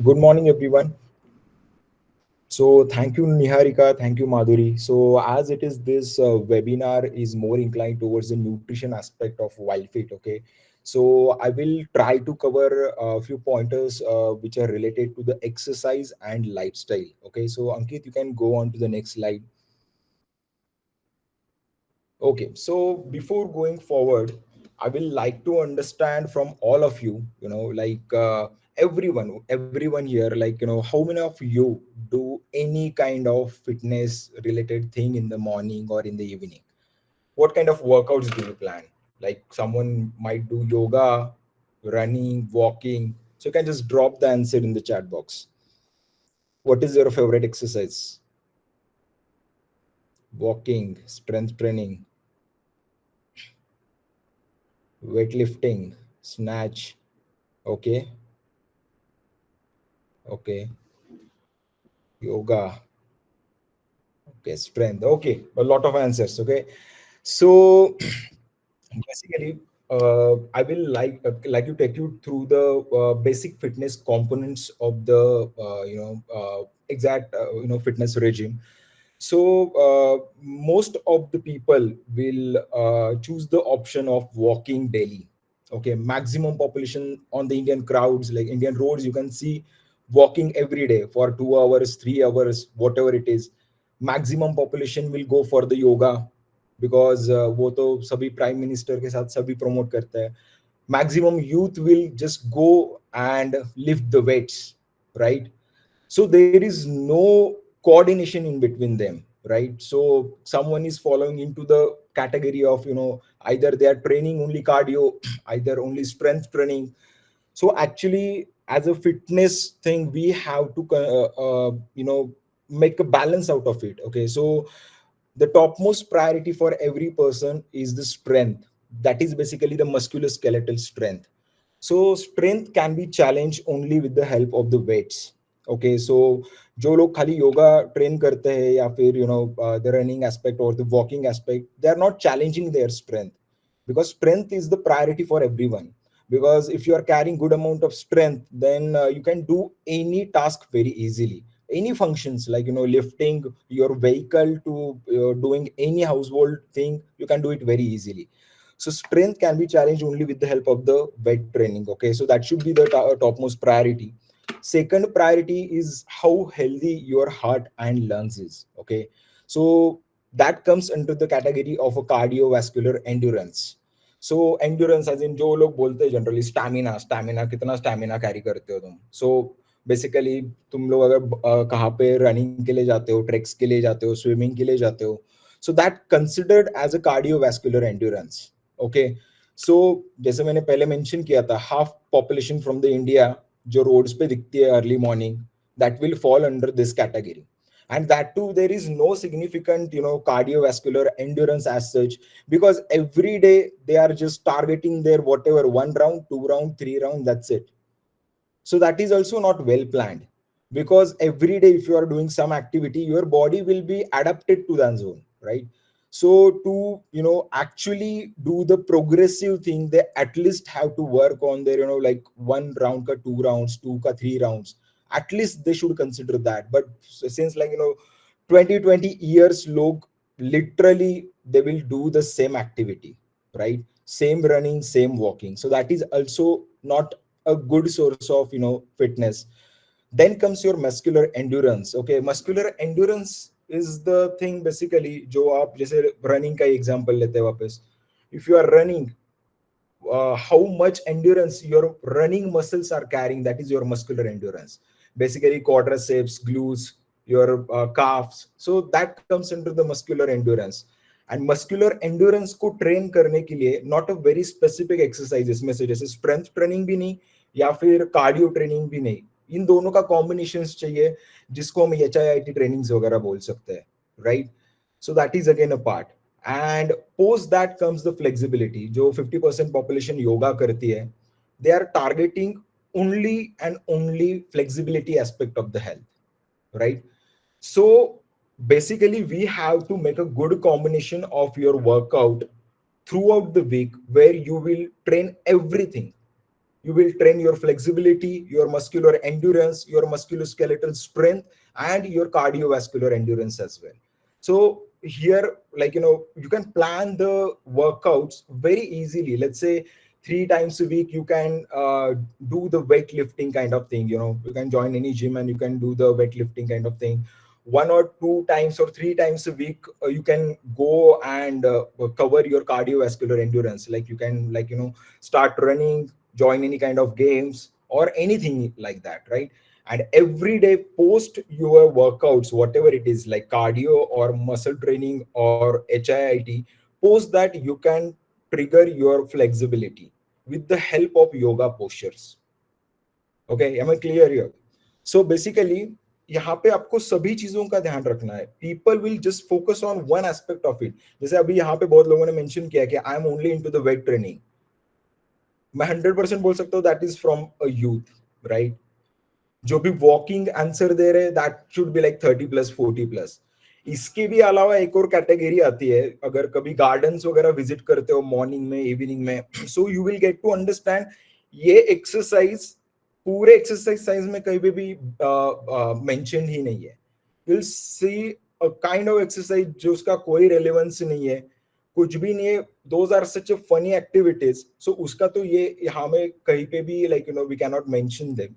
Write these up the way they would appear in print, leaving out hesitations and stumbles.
Good morning, everyone. So, thank you, Niharika. Thank you, Madhuri. So, as it is, this webinar is more inclined towards the nutrition aspect of Wild Fit. Okay. So, I will try to cover a few pointers which are related to the exercise and lifestyle. Okay. So, Ankit, you can go on to the next slide. Okay, so before going forward, I will like to understand from all of you, everyone here, how many of you do any kind of fitness related thing in the morning or in the evening? What kind of workouts do you plan? Like someone might do yoga, running, walking. So you can just drop the answer in the chat box. What is your favorite exercise? Walking, strength training, weightlifting, snatch. Okay, okay, yoga, okay, strength. Okay, a lot of answers. Okay, so basically, I will like to take you through the basic fitness components of the exact fitness regime. So most of the people will choose the option of walking daily. Okay, maximum population on the Indian crowds, like Indian roads, you can see walking every day for 2 hours, 3 hours, whatever it is. Maximum population will go for the yoga because वो तो सभी prime minister के साथ सभी promote करते हैं. Maximum youth will just go and lift the weights, right? So there is no coordination in between them, right? So someone is following into the category of either they are training only cardio, either only strength training. So actually as a fitness thing we have to make a balance out of it. Okay, so the topmost priority for every person is the strength. That is basically the musculoskeletal strength. So strength can be challenged only with the help of the weights. Okay, so जो लोग खाली yoga train करते हैं या फिर the running aspect or the walking aspect, they are not challenging their strength, because strength is the priority for everyone. Because if you are carrying good amount of strength, then you can do any task very easily. Any functions like lifting your vehicle to doing any household thing, you can do it very easily. So strength can be challenged only with the help of the weight training. Okay, so that should be the topmost priority. Second priority is how healthy your heart and lungs is. Okay, so that comes under the category of a cardiovascular endurance. So endurance as in जो लोग बोलते हैं generally stamina, stamina कितना stamina carry करते हो तुम. So basically तुम लोग अगर कहाँ पे रनिंग के लिए जाते हो, ट्रेक्स के लिए जाते हो, स्विमिंग के लिए जाते हो, so that considered as a cardiovascular endurance. Okay, so जैसे मैंने पहले मेंशन किया था, half population from the India जो रोड्स पे दिखती है early morning, that will fall under this category. And that too there is no significant cardiovascular endurance as such, because every day they are just targeting their whatever one round, two round, three round, that's it. So that is also not well planned, because every day if you are doing some activity, your body will be adapted to that zone, right? So to actually do the progressive thing, they at least have to work on their like one round ka two rounds, two ka three rounds. At least they should consider that. But since 20 years log literally they will do the same activity, right? Same running, same walking. So that is also not a good source of fitness. Then comes your muscular endurance. Okay, muscular endurance is the thing basically जो आप जैसे running का example लेते हैं वापस. If you are running, how much endurance your running muscles are carrying, that is your muscular endurance. Basically quadriceps, glutes, your calves. So that comes into the muscular endurance. And muscular endurance को train करने के लिए not a very specific exercises में से जैसे strength training भी नहीं या फिर cardio training भी नहीं, इन दोनों का combinations चाहिए जिसको हम HIIT trainings वगैरह बोल सकते हैं, right? So that is again a part. And post that comes the flexibility. जो 50% population yoga करती है, they are targeting only and only flexibility aspect of the health, right? So basically we have to make a good combination of your workout throughout the week where you will train everything. You will train your flexibility, your muscular endurance, your musculoskeletal strength, and your cardiovascular endurance as well. So here, like, you can plan the workouts very easily. Let's say 3 times a week you can do the weightlifting kind of thing. You can join any gym and you can do the weightlifting kind of thing. 1 or 2 times or 3 times a week, you can go and cover your cardiovascular endurance. Like, you can, like, start running, join any kind of games or anything like that, right? And every day post your workouts, whatever it is, like cardio or muscle training or HIIT, post that you can trigger your flexibility with the help of yoga postures. Okay, am I clear here? So basically, यहाँ पे आपको सभी चीजों का ध्यान रखना है. People will just focus on one aspect of it. जैसे अभी यहाँ पे बहुत लोगों ने मेंशन किया कि I am only into the weight training. मैं 100% बोल सकता हूँ that is from a youth, right? जो भी वॉकिंग आंसर दे रहे हैं दैट शुड बी लाइक 30+, 40+. इसके भी अलावा एक और कैटेगरी आती है. अगर कभी गार्डन्स वगैरह विजिट करते हो मॉर्निंग में, इवनिंग में, so you will get to understand ये एक्सरसाइज पूरे एक्सरसाइज में कहीं पे भी मेंशन ही नहीं है. You will see a kind of exercise जो उसका कोई रेलेवेंस नहीं है, कुछ भी नहीं है. Those are such a funny activities. So उसका तो ये यहाँ में कहीं पे भी, like, we can not mention them.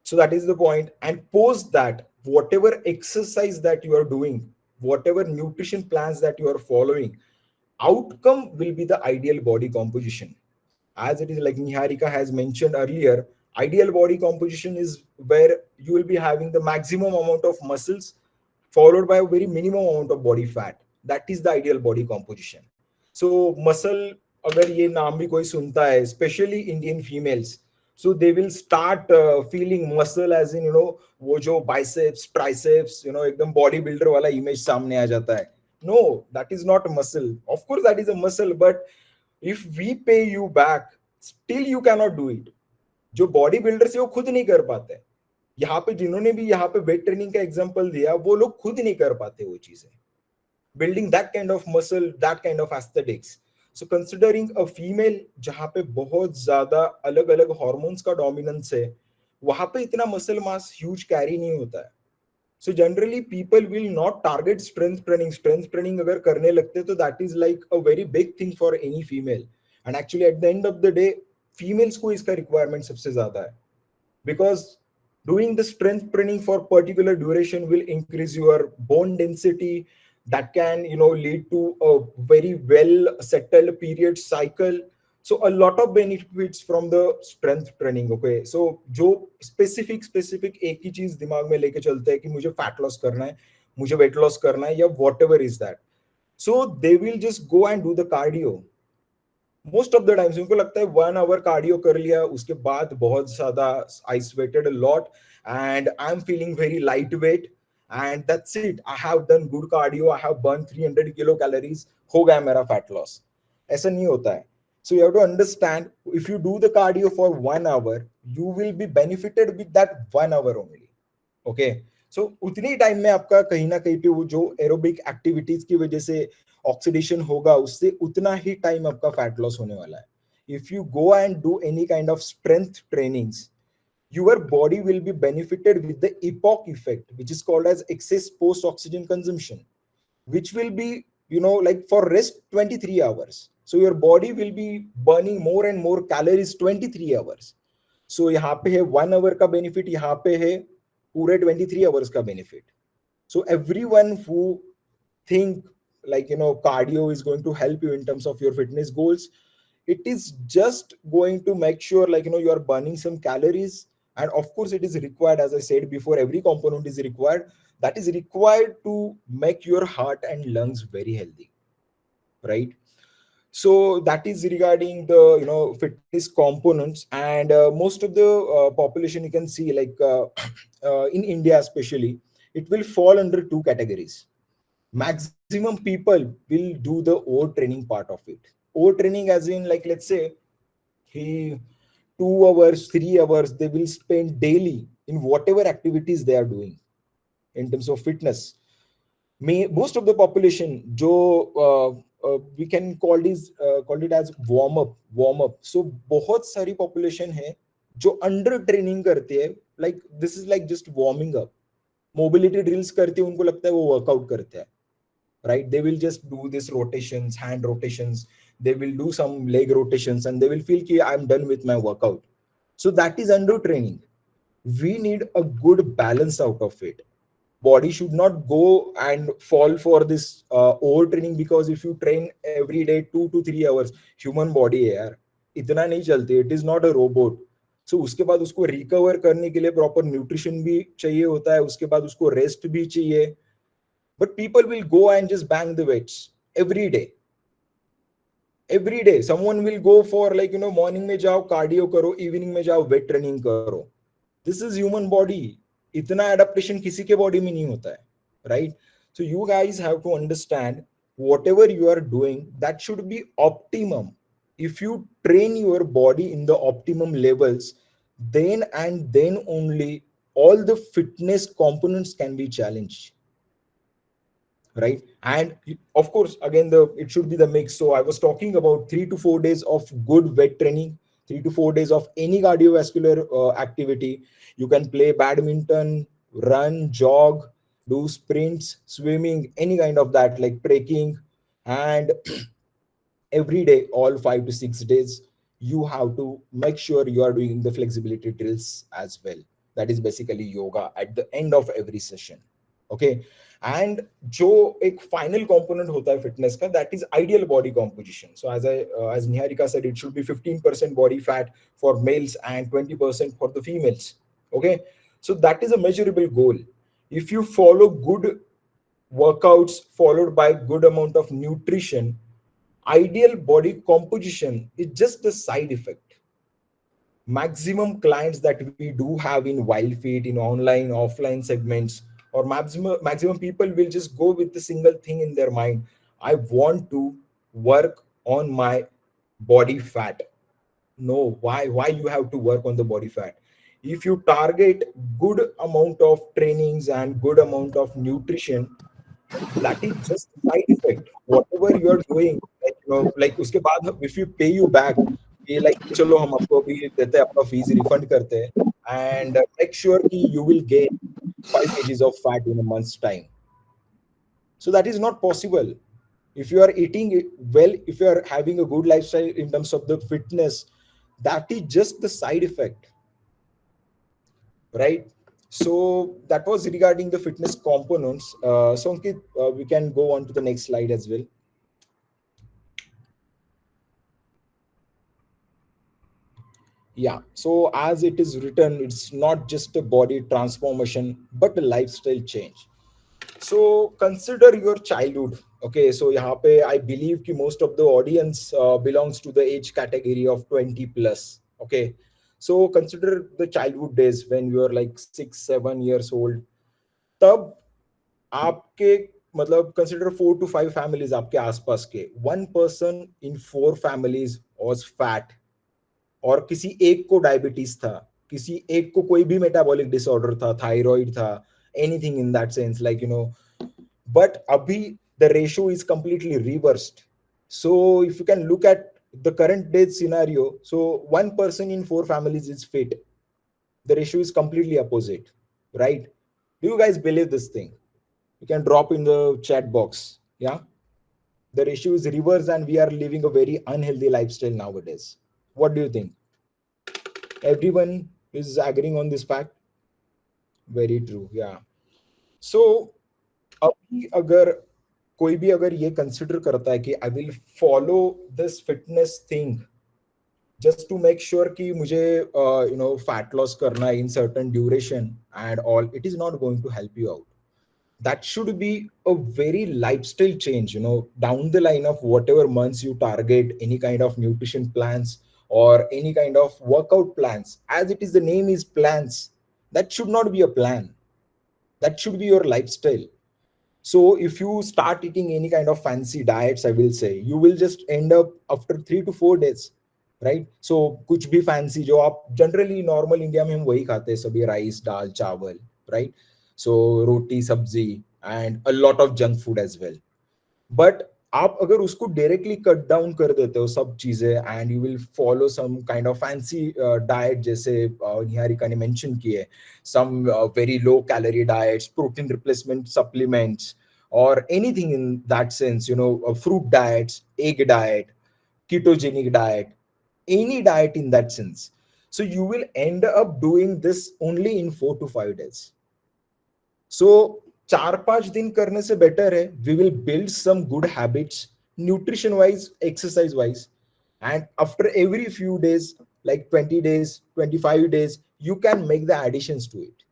So that is the point. And post that whatever exercise that you are doing, whatever nutrition plans that you are following, outcome will be the ideal body composition. As it is, like Niharika has mentioned earlier, ideal body composition is where you will be having the maximum amount of muscles followed by a very minimum amount of body fat. That is the ideal body composition. So muscle, अगर ये नाम भी कोई सुनता है, especially Indian females, so they will start feeling muscle as in, वो जो biceps, triceps, एकदम बॉडी बिल्डर वाला इमेज सामने आ जाता है. No, that is not muscle. Of course that is a muscle, but if we pay you back, still you cannot do it. जो body builder से वो खुद नहीं कर पाते. यहाँ पे जिन्होंने भी यहाँ पे वेट ट्रेनिंग का एग्जांपल दिया, वो लोग खुद नहीं कर पाते वो चीजें. Building that kind of muscle, that kind of aesthetics. So considering a female जहाँ पे बहुत ज्यादा अलग अलग हॉर्मोन्स का डोमिनेंस है, वहां पे इतना मसल मास ह्यूज कैरी नहीं होता है. So generally people will not target strength training. Strength training अगर करने लगते तो that is like a very big thing for any female. And actually at the end of the day females को इसका requirement सबसे ज्यादा है. Because doing the strength training for particular duration will increase your bone density. That can, lead to a very well settled period cycle. So a lot of benefits from the strength training. Okay, so जो specific एक ही चीज दिमाग में लेके चलते हैं कि मुझे फैट लॉस करना है, मुझे वेट लॉस करना है, या what ever is that, so they will just go and do the cardio. Most of the times उनको लगता है 1 आवर कार्डियो कर लिया, उसके बाद बहुत ज्यादा I sweated a lot and I am feeling very light weight and that's it, I have done good cardio, I have burn 300 kilo calories, हो गया मेरा फैट लॉस. ऐसा नहीं होता है. So you have to understand, if you do the cardio for 1 hour, you will be benefited with that 1 hour only. Okay, so उतनी time में आपका कहीं ना कहीं पे वो जो एरोबिक एक्टिविटीज की वजह से ऑक्सीडेशन होगा, उससे उतना ही टाइम आपका फैट लॉस होने वाला है. If you go and do any kind of strength trainings, your body will be benefited with the epoch effect, which is called as excess post oxygen consumption, which will be, like for rest 23 hours. So your body will be burning more and more calories 23 hours. So यहाँ पे है 1 hour का benefit, यहाँ पे है पूरे 23 hours का benefit. So everyone who think, like, cardio is going to help you in terms of your fitness goals, it is just going to make sure, like, you are burning some calories. And of course it is required, as I said before, every component is required, that is required to make your heart and lungs very healthy, right? So that is regarding the, fitness components. And most of the population, you can see, like, in India especially, it will fall under two categories. Maximum people will do the overtraining part of it. Overtraining as in, like, let's say he 2 hours, 3 hours they will spend daily in whatever activities they are doing in terms of fitness. Most of the population जो we can call it as warm up. So बहुत सारी population है जो under training करती है, like this is like just warming up. Mobility drills करते हैं, उनको लगता है वो वर्कआउट करते हैं, right? They will just do this rotations, hand rotations, they will do some leg rotations, and they will feel ki I'm done with my workout. So that is under training. We need a good balance out of it. Body should not go and fall for this overtraining, because if you train every day 2 to 3 hours, human body है यार, इतना नहीं चलती, it is not a robot. So उसके बाद उसको recover करने के लिए प्रॉपर न्यूट्रिशन भी चाहिए होता है, उसके बाद उसको रेस्ट भी चाहिए. But people will go and just bang the weights every day. Every day someone will go for, like, morning में जाओ कार्डियो करो, इवनिंग में जाओ वेट ट्रेनिंग करो. This is human body. इतना एडेप्टेशन किसी के बॉडी में नहीं होता है, right? So you guys have to understand whatever you are doing, that should be optimum. If you train your body in the optimum levels, then and then only all the fitness components can be challenged, right? And of course, again, the it should be the mix. So I was talking about 3 to 4 days of good weight training, 3 to 4 days of any cardiovascular activity. You can play badminton, run, jog, do sprints, swimming, any kind of that, like trekking. And every day, all 5 to 6 days, you have to make sure you are doing the flexibility drills as well. That is basically yoga at the end of every session. Okay. And जो एक final component होता है fitness का, that is ideal body composition. So as Niharika said, it should be 15% body fat for males and 20% for the females. Okay. So that is a measurable goal. If you follow good workouts followed by good amount of nutrition, ideal body composition is just the side effect. Maximum clients that we do have in Wildfeet, in online offline segments, or maximum people will just go with the single thing in their mind: I want to work on my body fat. No, why you have to work on the body fat? If you target good amount of trainings and good amount of nutrition, that is just side effect. Whatever you are doing, like, like उसके बाद if you pay you back, ये like चलो हम आपको अभी देते हैं, आपका फीस रिफंड करते हैं, and make sure कि you will gain 5 kgs of fat in a month's time. So that is not possible. If you are eating well, if you are having a good lifestyle in terms of the fitness, that is just the side effect, right? So that was regarding the fitness components. So Ankit, we can go on to the next slide as well. Yeah, so as it is written, it's not just a body transformation but a lifestyle change. So consider your childhood. Okay, so यहाँ पे I believe कि most of the audience belongs to the age category of 20 plus. Okay, so consider the childhood days when you are like 6 7 years old. तब आपके मतलब consider 4 to 5 families आपके आसपास के, 1 person in 4 families was fat, और किसी एक को डायबिटीज था, किसी एक को कोई भी मेटाबॉलिक डिसऑर्डर था, थायराइड था, anything in that sense, like but अभी the ratio is completely reversed. So if you can look at the current day scenario, so 1 person in 4 families is fit. The ratio is completely opposite, right? Do you guys believe this thing? You can drop in the chat box. Yeah, the ratio is reversed and we are living a very unhealthy lifestyle nowadays. What do you think? Everyone is agreeing on this fact. Very true. Yeah. So अभी अगर कोई भी अगर ये consider करता है कि I will follow this fitness thing just to make sure कि मुझे फैट लॉस करना है in certain duration and all, it is not going to help you out. That should be a very lifestyle change, down the line of whatever months you target any kind of nutrition plans or any kind of workout plans. As it is, the name is plans. That should not be a plan. That should be your lifestyle. So if you start eating any kind of fancy diets, I will say, you will just end up after 3 to 4 days, right? So कुछ भी fancy जो आप generally normal India में हम वही खाते हैं, सभी rice, dal, चावल, right? So roti, sabzi, and a lot of junk food as well. But आप अगर उसको डायरेक्टली कट डाउन कर देते हो सब चीजें, and you will follow some kind of fancy diet, जैसे निहारिका ने मेंशन की है, some very low calorie diets, protein replacement supplements, और anything in that sense, fruit diets, egg diet, ketogenic diet, any diet in that sense. So you will end up doing this only in 4 to 5 days. So 4-5 दिन करने से better है we will build some good habits, nutrition wise, exercise wise, and after every few days, like 20 days, 25 days, you can make the additions to it.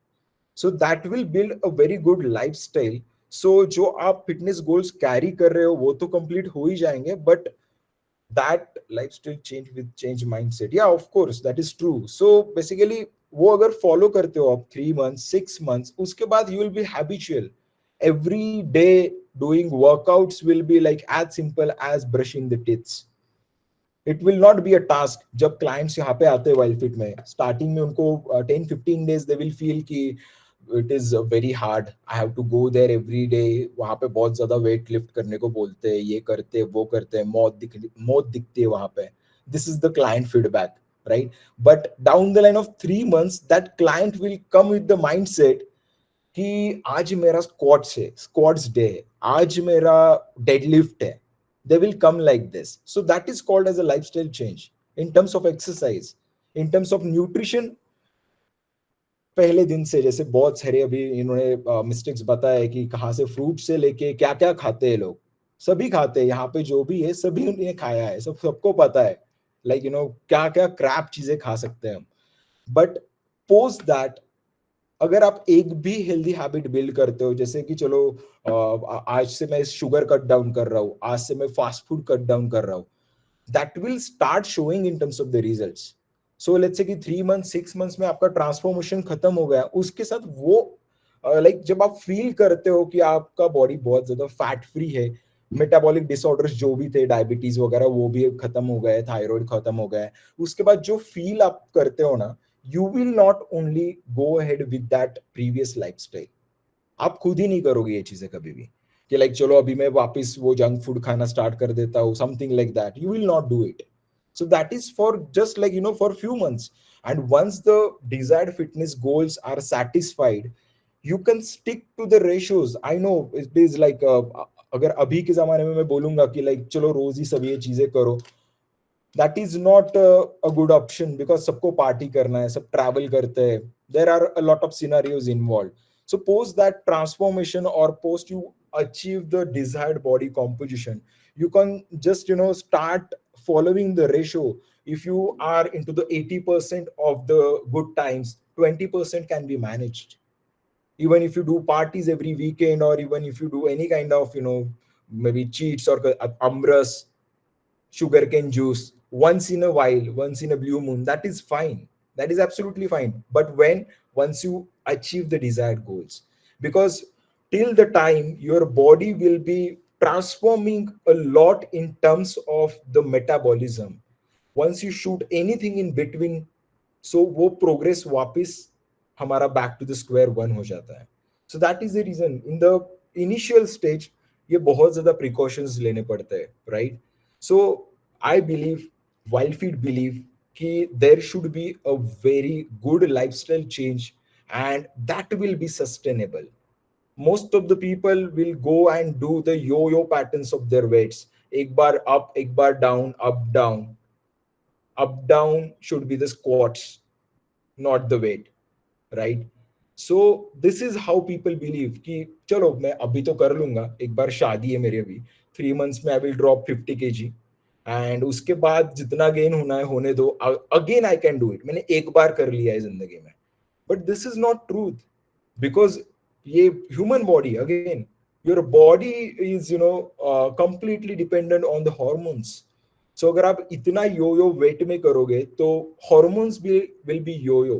So that will build a very good lifestyle. So जो आप fitness goals carry कर रहे हो वो तो complete हो ही जाएंगे, but that lifestyle change with change mindset, yeah, of course, that is true. So basically वो अगर फॉलो करते हो आप 3 months 6 months, उसके बाद you will be habitual. Every day doing workouts will be like as simple as brushing the teeth. It will not be a task. जब clients यहाँ पे आते हैं वाइल्ड फिट में, स्टार्टिंग में उनको 10-15 days दे विल फील कि it is very hard, I have to go there every day, वहां पे बहुत ज्यादा वेट लिफ्ट करने को बोलते हैं, ये करते हैं वो करते हैं, मौत दिखती है वहां पे. This is the client feedback, right? But down the line of 3 months that client will come with the mind set कि आज मेरा स्क्वाट्स है, स्क्वाट्स डे है, आज मेरा डेडलिफ्ट है. They will come like this. So that is called as a lifestyle change. In terms of exercise, in terms of nutrition, पहले दिन से जैसे बहुत सारे अभी इन्होंने मिस्टेक्स बताया कि कहाँ से फ्रूट से लेके क्या क्या खाते हैं लोग, सभी खाते हैं यहाँ पे, जो भी है सभी उन्हें खाया है, सबको पता है, लाइक क्या क्या क्रैप चीजें खा सकते हैं हम. बट पोस्ट दैट, अगर आप एक भी हेल्दी हैबिट बिल्ड करते हो, जैसे कि चलो आज से मैं शुगर कट डाउन कर रहा हूँ, आज से मैं फास्ट फूड कट डाउन कर रहा हूँ, that will start showing in terms of the results. So let's say कि 3 मंथ 6 मंथ्स में आपका ट्रांसफॉर्मेशन खत्म हो गया, उसके साथ वो लाइक जब आप फील करते हो कि आपका बॉडी बहुत ज्यादा फैट फ्री है, मेटाबॉलिक डिसऑर्डर्स जो भी थे, डायबिटीज वगैरह, वो भी खत्म हो गए, थायराइड खत्म हो गए, उसके बाद जो फील आप करते हो ना, you will not only go ahead with that previous lifestyle. आप खुद ही नहीं करोगे ये चीजें कभी भी कि लाइक चलो अभी मैं वापस वो जंक फूड खाना स्टार्ट कर देता हूँ, something like that, you will not do it. So that is for just like for few months, and once the desired fitness goals are satisfied, you can stick to the ratios. I know it is like अगर अभी के जमाने में मैं बोलूंगा कि like चलो रोज ही सब ये चीजें करो, that is not a good option, because सबको पार्टी करना है, सब ट्रैवल करते हैं, there are a lot of scenarios involved. So post that transformation, or post you achieve the desired body composition, you can just start following the ratio. If you are into the 80% of the good times, 20% can be managed. Even if you do parties every weekend, or even if you do any kind of maybe cheats or amras, sugarcane juice once in a while, once in a blue moon, that is fine. That is absolutely fine. But when once you achieve the desired goals, because till the time your body will be transforming a lot in terms of the metabolism. Once you shoot anything in between, so वो progress वापस हमारा back to the square one हो जाता है. So that is the reason in the initial stage ये बहुत ज्यादा precautions लेने पड़ते हैं, राइट? सो आई बिलीव, वाइल्डफीड बिलीव कि there should be a very good lifestyle change, and that will be sustainable. Most of the people will go and do the yo-yo patterns of their weights. एक बार up, एक बार down, up down. Up down should be the squats, not the weight, right? So this is how people believe कि चलो मैं अभी तो कर लूंगा, एक बार शादी है मेरी अभी, 3 months में I will drop 50 kg, and उसके बाद जितना गेन होना है होने दो, again I can do it. मैंने एक बार कर लिया है जिंदगी में. But this is not truth, because ये human body, again your body is completely dependent on the hormones. So अगर आप इतना यो वेट में करोगे तो हॉर्मोन्स भी will be yo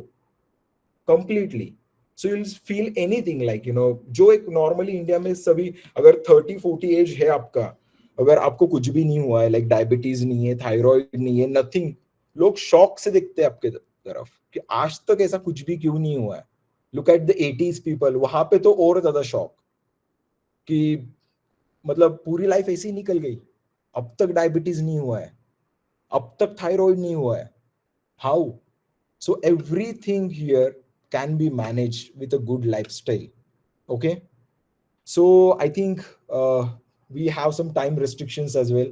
completely. So you feel anything like जो एक नॉर्मली इंडिया में सभी, अगर 30-40 एज है आपका, अगर आपको कुछ भी नहीं हुआ है, लाइक डायबिटीज नहीं है, थायराइड नहीं है, नथिंग, लोग शौक से देखते हैं आपके तरफ कि आज तक ऐसा कुछ भी क्यों नहीं हुआ है. Look at the 80s people, वहां पे तो और ज्यादा शौक कि मतलब पूरी लाइफ ऐसी ही निकल गई, अब तक डायबिटीज नहीं हुआ है, अब तक थायराइड नहीं हुआ है, how? So everything here can be managed with a good lifestyle. Okay, so I think we have some time restrictions as well.